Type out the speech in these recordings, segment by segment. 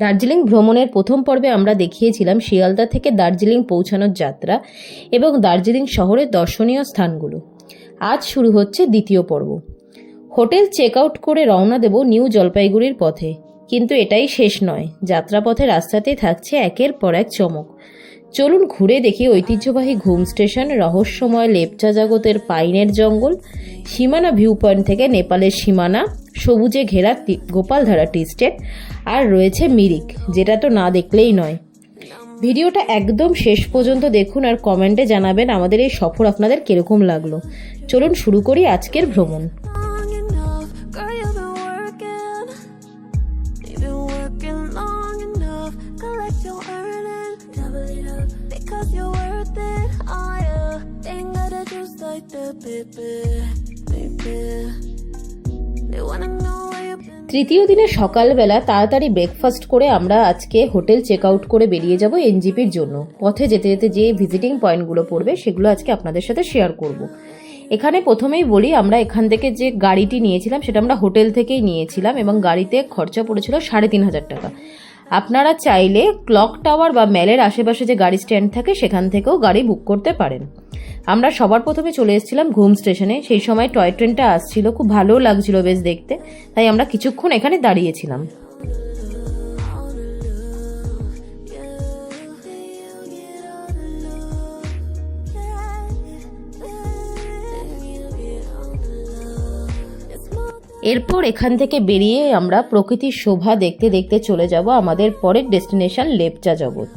দার্জিলিং ভ্রমণের প্রথম পর্বে আমরা দেখিয়েছিলাম শিয়ালদা থেকে দার্জিলিং পৌঁছানোর যাত্রা এবং দার্জিলিং শহরের দর্শনীয় স্থানগুলো। আজ শুরু হচ্ছে দ্বিতীয় পর্ব। হোটেল চেক আউট করে রওনা দেব নিউ জলপাইগুড়ির পথে, কিন্তু এটাই শেষ নয়। যাত্রাপথে রাস্তাতেই থাকছে একের পর এক চমক। চলুন ঘুরে দেখি ঐতিহ্যবাহী ঘুম স্টেশন, রহস্যময় লেপচা জগতের পাইনের জঙ্গল, সীমানা ভিউ পয়েন্ট থেকে নেপালের সীমানা, সবুজে ঘেরা গোপালধারা টি স্টেট, আর রয়েছে মিরিক, যেটা তো না দেখলেই নয়। ভিডিওটা একদম শেষ পর্যন্ত দেখুন আর কমেন্টে জানাবেন আমাদের এই সফর আপনাদের কিরকম লাগলো। চলুন শুরু করি আজকের ভ্রমণ। তৃতীয় দিনে সকালবেলা তাড়াতাড়ি ব্রেকফাস্ট করে আমরা আজকে হোটেল চেক আউট করে বেরিয়ে যাব এনজিপির জন্য। পথে যেতে যেতে যে ভিজিটিং পয়েন্টগুলো পড়বে সেগুলো আজকে আপনাদের সাথে শেয়ার করব। এখানে প্রথমেই বলি, আমরা এখান থেকে যে গাড়িটি নিয়েছিলাম সেটা আমরা হোটেল থেকেই নিয়েছিলাম এবং গাড়িতে খরচা পড়েছিল 3,500 টাকা। আপনারা চাইলে ক্লক টাওয়ার বা মেলের আশেপাশে যে গাড়ি স্ট্যান্ড থাকে সেখান থেকেও গাড়ি বুক করতে পারেন। আমরা সবার প্রথমে চলে এসেছিলাম ঘুম স্টেশনে। সেই সময় টয় ট্রেনটা আসছিল, খুব ভালো লাগছিল বেশ দেখতে, তাই আমরা কিছুক্ষণ এখানে দাঁড়িয়েছিলাম। এরপর এখান থেকে বেরিয়ে আমরা প্রকৃতির শোভা দেখতে দেখতে চলে যাব আমাদের পরের ডেস্টিনেশন লেপচা জগৎ।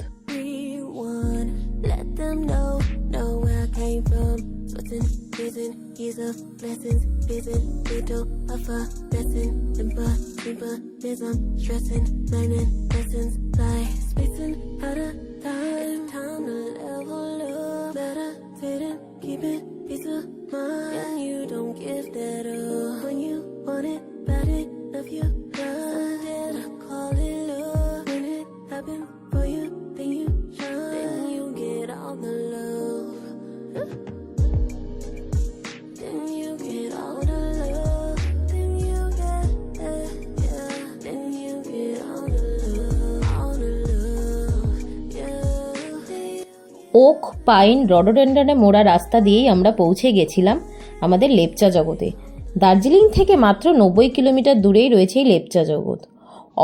ওক, পাইন, রডোডেন্ড্রনে মোড়া রাস্তা দিয়েই আমরা পৌঁছে গেছিলাম আমাদের লেপচা জগতে। দার্জিলিং থেকে মাত্র 90 কিলোমিটার দূরেই রয়েছে এই লেপচা জগৎ।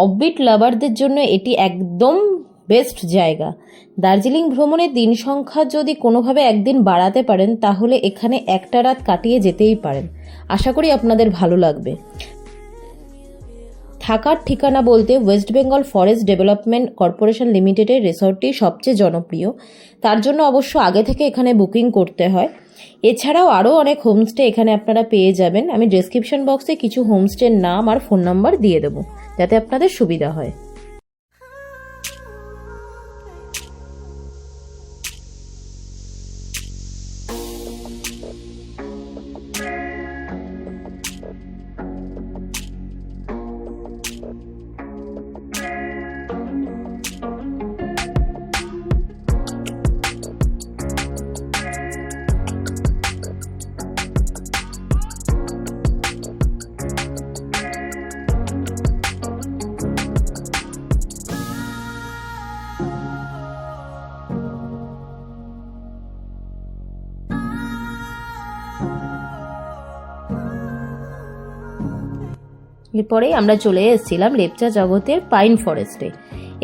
অফবিট লাভারদের জন্য এটি একদম বেস্ট জায়গা। দার্জিলিং ভ্রমণের দিন সংখ্যা যদি কোনোভাবে একদিন বাড়াতে পারেন তাহলে এখানে একটা রাত কাটিয়ে যেতেই পারেন। আশা করি আপনাদের ভালো লাগবে। থাকার ঠিকানা বলতে West Bengal forest development corporation লিমিটেডের রিসর্টটি সবচেয়ে জনপ্রিয়। তার জন্য অবশ্য আগে থেকে এখানে বুকিং করতে হয়। এছাড়াও আরও অনেক হোমস্টে এখানে আপনারা পেয়ে যাবেন। আমি ডেসক্রিপশন বক্সে কিছু হোমস্টের নাম আর ফোন নাম্বার দিয়ে দেবো, যাতে আপনাদের সুবিধা হয়। এরপরেই আমরা চলে এসেছিলাম লেপচা জগতের পাইন ফরেস্টে।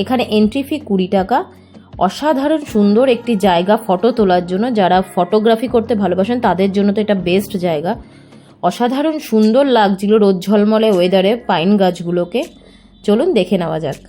এখানে এন্ট্রি ফি 20 টাকা। অসাধারণ সুন্দর একটি জায়গা ফটো তোলার জন্য। যারা ফটোগ্রাফি করতে ভালোবাসেন তাদের জন্য তো এটা বেস্ট জায়গা। অসাধারণ সুন্দর লাগছিল রোদ ঝলমলে ওয়েদারে পাইন গাছগুলোকে। চলুন দেখে নেওয়া যাক।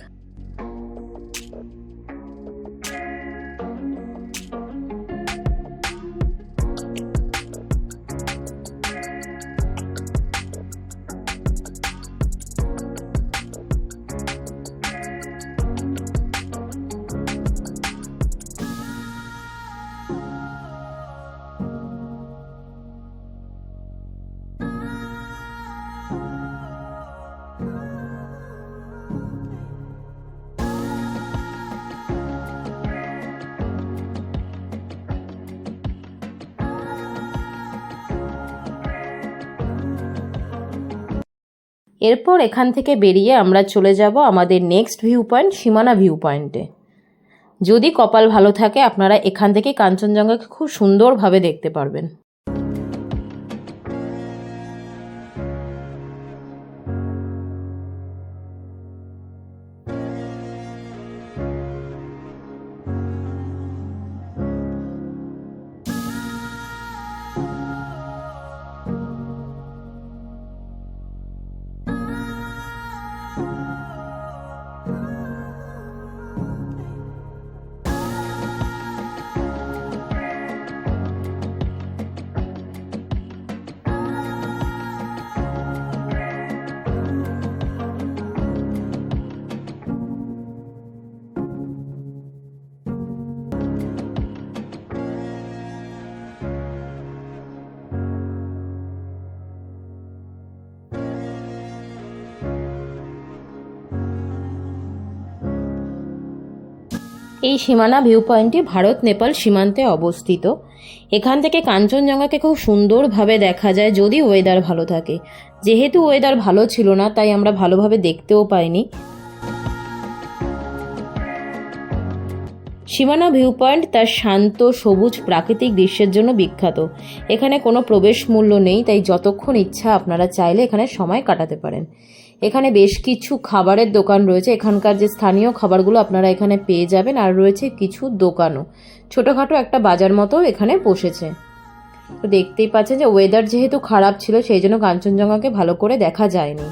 এরপর এখান থেকে বেরিয়ে আমরা চলে যাব আমাদের নেক্সট ভিউ পয়েন্ট সীমানা ভিউ পয়েন্টে। যদি কপাল ভালো থাকে আপনারা এখান থেকে কাঞ্চনজঙ্ঘাকে খুব সুন্দরভাবে দেখতে পারবেন। এই সীমানা ভিউ পয়েন্টটি ভারত নেপাল সীমান্তে অবস্থিত। এখান থেকে কাঞ্চনজঙ্ঘাকে খুব সুন্দরভাবে দেখা যায় যদি ওয়েদার ভালো থাকে। যেহেতু ওয়েদার ভালো ছিল না তাই আমরা ভালোভাবে দেখতেও পাইনি। সীমানা ভিউ পয়েন্ট তার শান্ত সবুজ প্রাকৃতিক দৃশ্যের জন্য বিখ্যাত। এখানে কোনো প্রবেশ মূল্য নেই, তাই যতক্ষণ ইচ্ছা আপনারা চাইলে এখানে সময় কাটাতে পারেন। এখানে বেশ কিছু খাবারের দোকান রয়েছে, এখানকার যে স্থানীয় খাবারগুলো আপনারা এখানে পেয়ে যাবেন। আর রয়েছে কিছু দোকানও, ছোটোখাটো একটা বাজার মতো এখানে বসেছে। তো দেখতেই পাচ্ছেন যে ওয়েদার যেহেতু খারাপ ছিল সেই জন্য কাঞ্চনজঙ্ঘাকে ভালো করে দেখা যায়নি।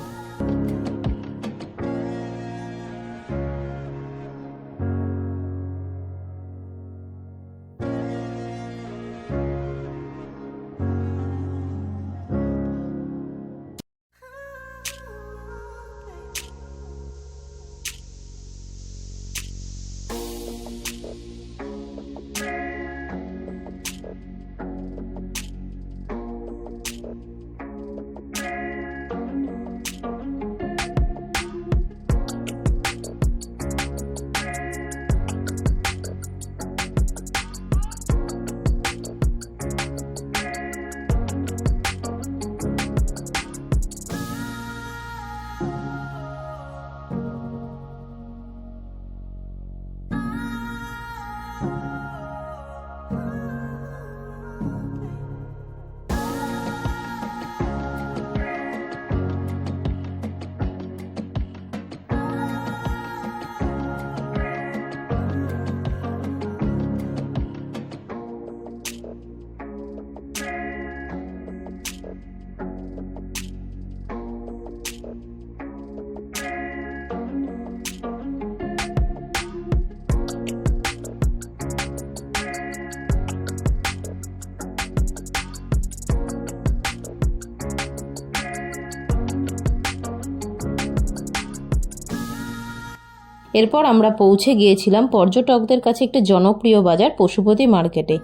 এরপর আমরা পৌঁছে গিয়েছিলাম পর্যটকদের কাছে একটি জনপ্রিয় বাজার পশুপতি মার্কেটে।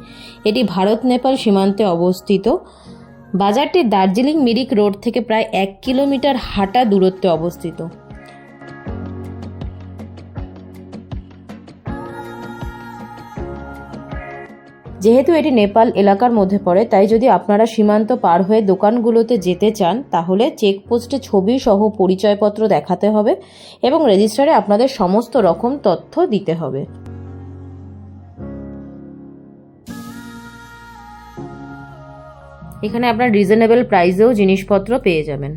এটি ভারত নেপাল সীমান্তে অবস্থিত। বাজারটি দার্জিলিং মিরিক রোড থেকে প্রায় 1 কিলোমিটার হাঁটা দূরত্বে অবস্থিত। যেহেতু এটি নেপাল এলাকার মধ্যে পড়ে তাই যদি আপনারা সীমান্ত পার হয়ে দোকানগুলোতে যেতে চান তাহলে চেকপোস্টে ছবি সহ পরিচয়পত্র দেখাতে হবে এবং রেজিস্টারে আপনাদের সমস্ত রকম তথ্য দিতে হবে। এখানে আপনার রিজনেবল প্রাইসেও জিনিসপত্র পেয়ে যাবেন।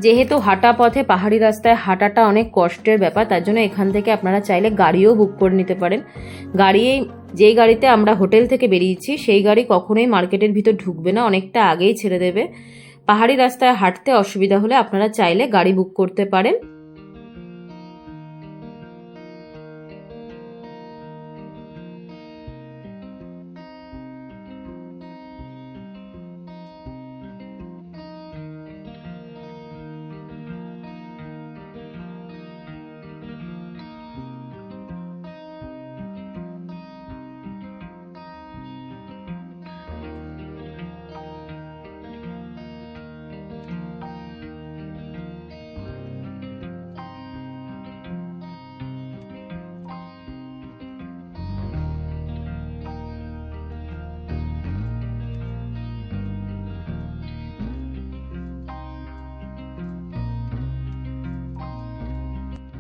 যেহেতু হাঁটা পথে পাহাড়ি রাস্তায় হাঁটাটা অনেক কষ্টের ব্যাপার, তার জন্য এখান থেকে আপনারা চাইলে গাড়িও বুক করে নিতে পারেন। যেই গাড়িতে আমরা হোটেল থেকে বেরিয়েছি সেই গাড়ি কখনোই মার্কেটের ভিতর ঢুকবে না, অনেকটা আগেই ছেড়ে দেবে। পাহাড়ি রাস্তায় হাঁটতে অসুবিধা হলে আপনারা চাইলে গাড়ি বুক করতে পারেন।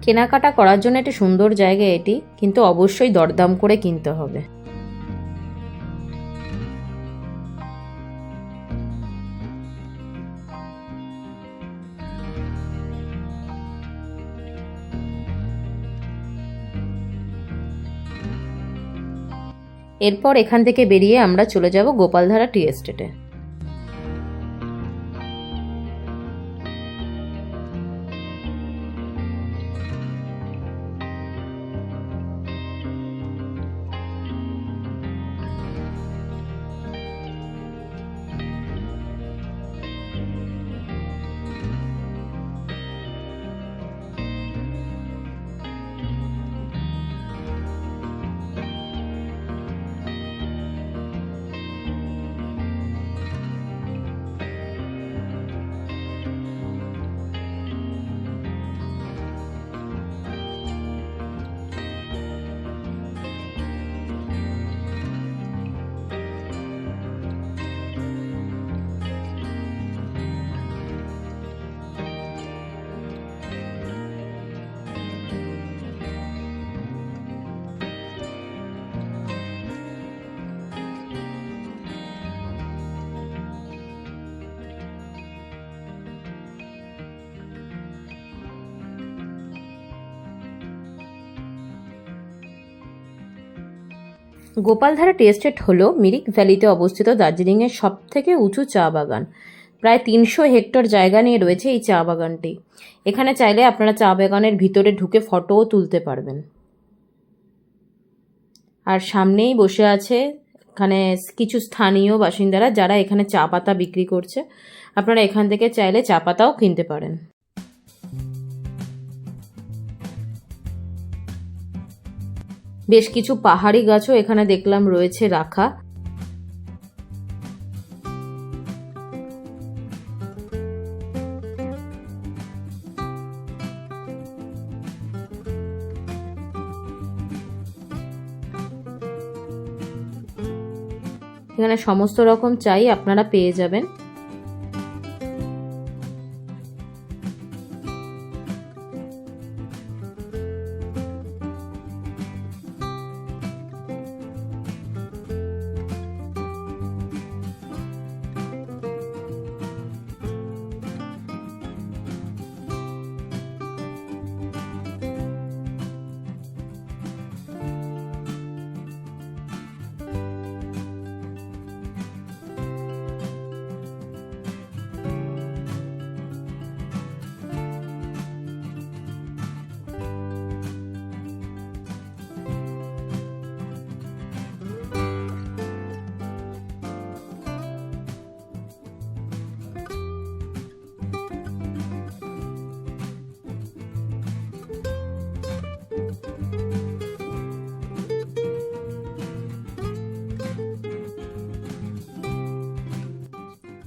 কেনাকাটা করার জন্য একটি সুন্দর জায়গা এটি, কিন্তু অবশ্যই দরদাম করে কিনতে হবে। এরপর এখান থেকে বেরিয়ে আমরা চলে যাব গোপালধারা টি এস্টেটে। গোপালধারা টি এস্টেট হল মিরিক ভ্যালিতে অবস্থিত দার্জিলিংয়ের সবথেকে উঁচু চা বাগান। প্রায় 300 হেক্টর জায়গা নিয়ে রয়েছে এই চা বাগানটি। এখানে চাইলে আপনারা চা বাগানের ভিতরে ঢুকে ফটোও তুলতে পারবেন। আর সামনেই বসে আছে এখানে কিছু স্থানীয় বাসিন্দারা, যারা এখানে চা পাতা বিক্রি করছে। আপনারা এখান থেকে চাইলে চা পাতাও কিনতে পারেন। বেশ কিছু পাহাড়ি গাছও এখানে দেখলাম রয়েছে রাখা। এখানে সমস্ত রকম চাই আপনারা পেয়ে যাবেন।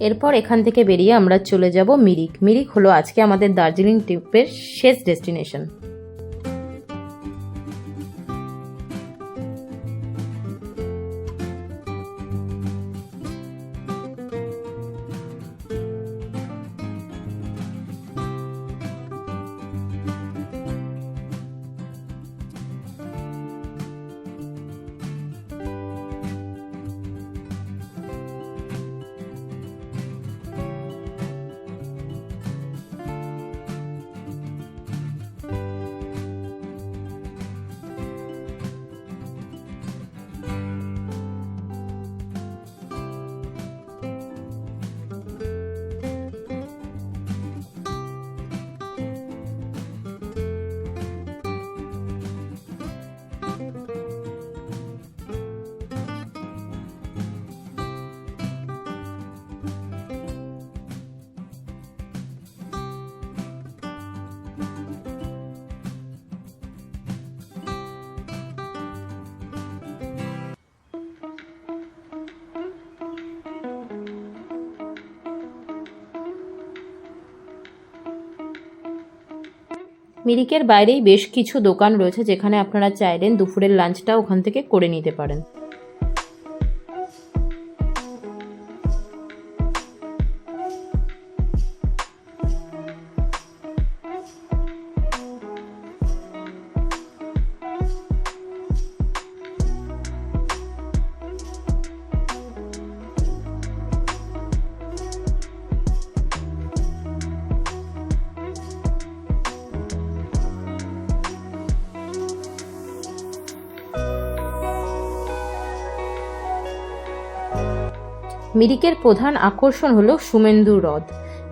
এরপর এখান থেকে বেরিয়ে আমরা চলে যাব মিরিক। মিরিক হলো আজকে আমাদের দার্জিলিং ট্রিপের শেষ ডেস্টিনেশন। মিরিকের বাইরেই বেশ কিছু দোকান রয়েছে, যেখানে আপনারা চাইলেন দুপুরের লাঞ্চটা ওখান থেকে করে নিতে পারেন। মিরিকের প্রধান আকর্ষণ হলো সুমেন্দু হ্রদ,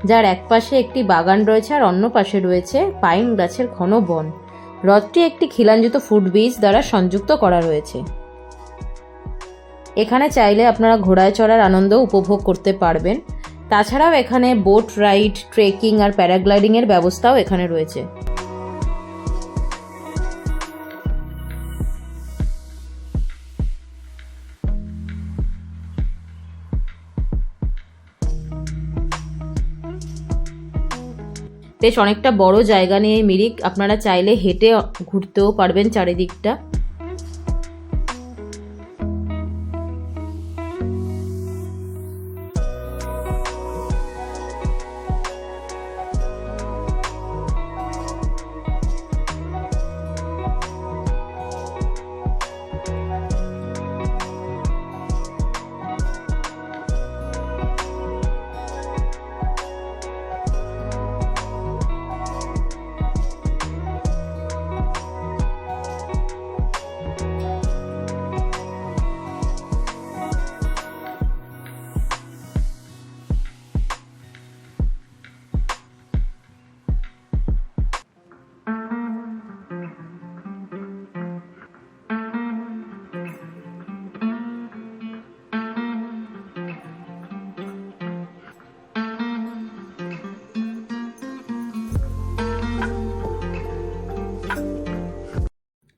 যার এক পাশে একটি বাগান রয়েছে আর অন্য পাশে রয়েছে পাইন গাছের ঘন বন। হ্রদটি একটি খিলানযুক্ত ফুটব্রিজ দ্বারা সংযুক্ত করা রয়েছে। এখানে চাইলে আপনারা ঘোড়ায় চড়ার আনন্দ উপভোগ করতে পারবেন। তাছাড়াও এখানে বোট রাইড, ট্রেকিং আর প্যারাগ্লাইডিংয়ের ব্যবস্থাও এখানে রয়েছে। বেশ অনেকটা বড় জায়গা নিয়ে মিরিক, আপনারা চাইলে হেঁটে ঘুরতেও পারবেন চারিদিকটা।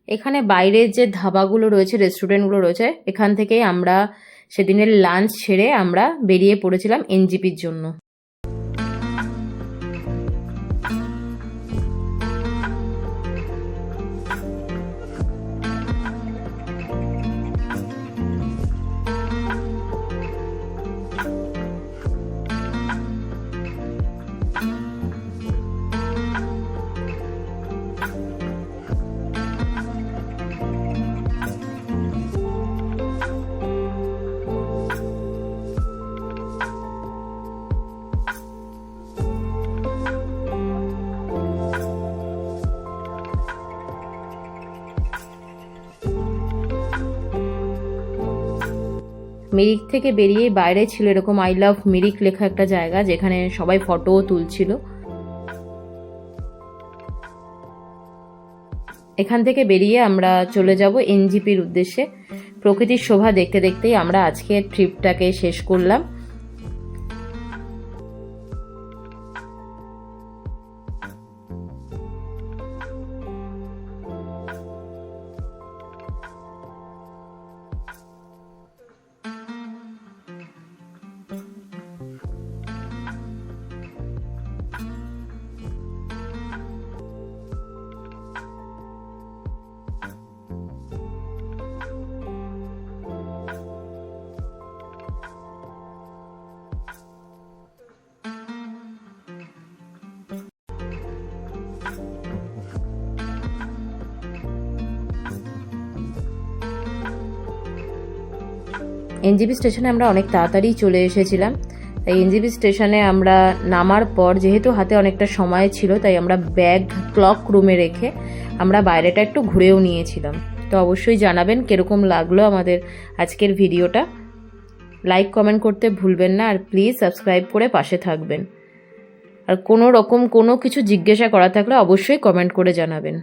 এখানে বাইরের যে ধাবাগুলো রয়েছে, রেস্টুরেন্টগুলো রয়েছে, এখান থেকেই আমরা সেদিনের লাঞ্চ সেরে আমরা বেরিয়ে পড়েছিলাম এনজিপির জন্য। মিরিক থেকে বেরিয়ে বাইরে ছিল এরকম আই লাভ মিরিক লেখা একটা জায়গা, যেখানে সবাই ফটোও তুলছিল। এখান থেকে বেরিয়ে আমরা চলে যাব এনজিপির উদ্দেশ্যে। প্রকৃতির শোভা দেখতে দেখতেই আমরা আজকের ট্রিপটাকে শেষ করলাম। এনজিপি স্টেশনে আমরা অনেক তাড়াতাড়ি চলে এসেছিলাম। তাই এনজিপি স্টেশনে আমরা নামার পর যেহেতু হাতে অনেকটা সময় ছিল, তাই আমরা ব্যাগ ক্লক রুমে রেখে আমরা বাইরেটা একটু ঘুরেও নিয়েছিলাম। তো অবশ্যই জানাবেন কীরকম লাগলো আমাদের আজকের ভিডিওটা। লাইক কমেন্ট করতে ভুলবেন না, আর প্লিজ সাবস্ক্রাইব করে পাশে থাকবেন। আর কোনো রকম কোনো কিছু জিজ্ঞাসা করা থাকলে অবশ্যই কমেন্ট করে জানাবেন।